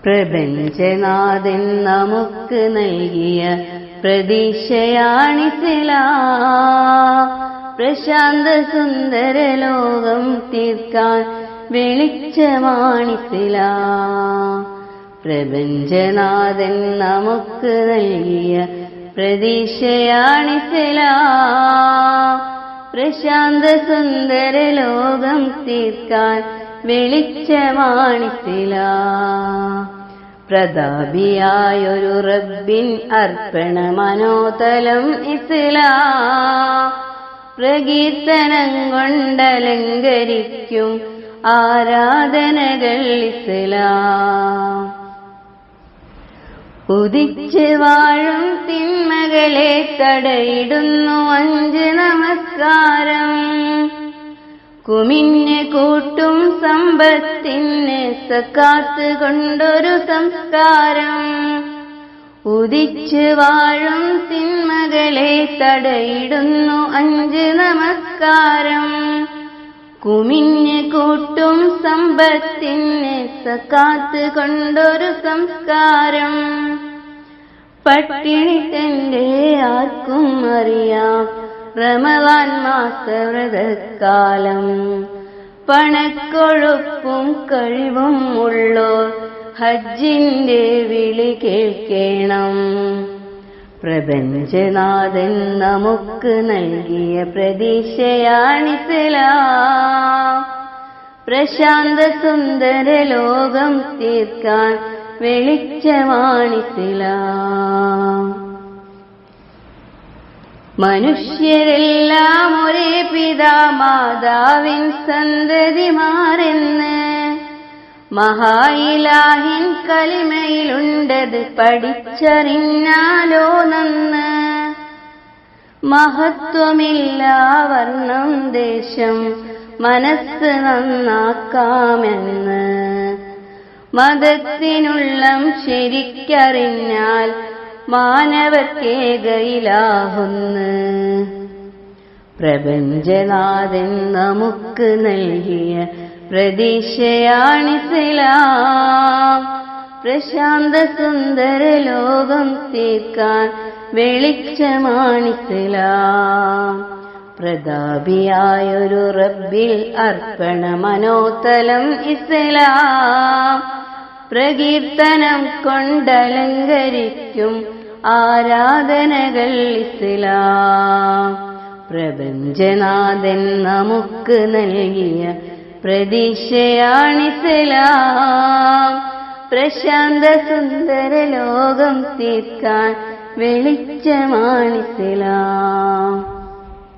പ്രപഞ്ചനാഥൻ നമുക്ക് നൽകിയ പ്രതീക്ഷയാണിസ്ലാം. പ്രശാന്ത സുന്ദര ലോകം തീർക്കാൻ വെളിച്ചമാണിസ്ലാം. പ്രപഞ്ചനാഥൻ നമുക്ക് നൽകിയ പ്രതീക്ഷയാണിസ്ലാം. പ്രശാന്ത സുന്ദര ലോകം തീർക്കാൻ വെളിച്ചമാണിസ്ലാം. പ്രതാപിയായൊരു റബ്ബിൻ അർപ്പണ മനോതലം ഇസ്ലാം. പ്രകീർത്തനം കൊണ്ടലങ്കരിക്കും ആരാധനകൾ ഇസ്ലാം. ഉദിച്ച് വാഴും തിന്മകളെ തടയിടുന്നു 5 നമസ്കാരം. കുമിഞ്ഞ് കൂട്ടും സമ്പത്തിന് സക്കാത്ത് കൊണ്ടൊരു സംസ്കാരം. ഉദിച്ച് വാഴും തിന്മകളെ തടയിടുന്നു 5 നമസ്കാരം. കുമിഞ്ഞ് കൂട്ടും സമ്പത്തിന് സക്കാത്ത് കൊണ്ടൊരു സംസ്കാരം. പട്ടിണി തന്റെ ആർക്കും അറിയാം റമളാൻ മാസവ്രതക്കാലം. പണക്കൊഴുപ്പും കഴിവും ഉള്ളോർ ഹജ്ജിന്റെ വിളി കേൾക്കണം. പ്രപഞ്ചനാഥൻ നമുക്ക് നൽകിയ പ്രതീക്ഷയാണിസ്ലാം. പ്രശാന്ത സുന്ദര ലോകം തീർക്കാൻ വെളിച്ചമാണിസ്ലാം. മനുഷ്യരെല്ലാം ഒരേ പിതാമാതാവിൻ സന്തതിമാരെന്ന് മഹായിലാഹിൻ കലിമയിലുണ്ടത് പഠിച്ചറിഞ്ഞാലോ നന്ന്. മഹത്വമില്ല വർണ്ണം ദേശം മനസ്സ് നന്നാക്കാമെന്ന്. മതത്തിനുള്ളം ശരിക്കറിഞ്ഞാൽ മാനവർക്കേകയിലാകുന്ന്. പ്രപഞ്ചനാഥൻ നമുക്ക് നൽകിയ പ്രതീക്ഷയാണിസ്ലാം. പ്രശാന്ത സുന്ദര ലോകം തീർക്കാൻ വെളിച്ചമാണിസ്ലാം. പ്രതാപിയായൊരു റബ്ബിൽ അർപ്പണ മനോതലം ഇസ്ലാം. പ്രകീർത്തനം കൊണ്ടലങ്കരിക്കും ആരാധനകൾ ഇസ്ലാം. പ്രപഞ്ചനാഥൻ നമുക്ക് നൽകിയ പ്രതീക്ഷയാണിസ്ലാം. പ്രശാന്ത സുന്ദര ലോകം തീർക്കാൻ വെളിച്ചമാണിസ്ലാം.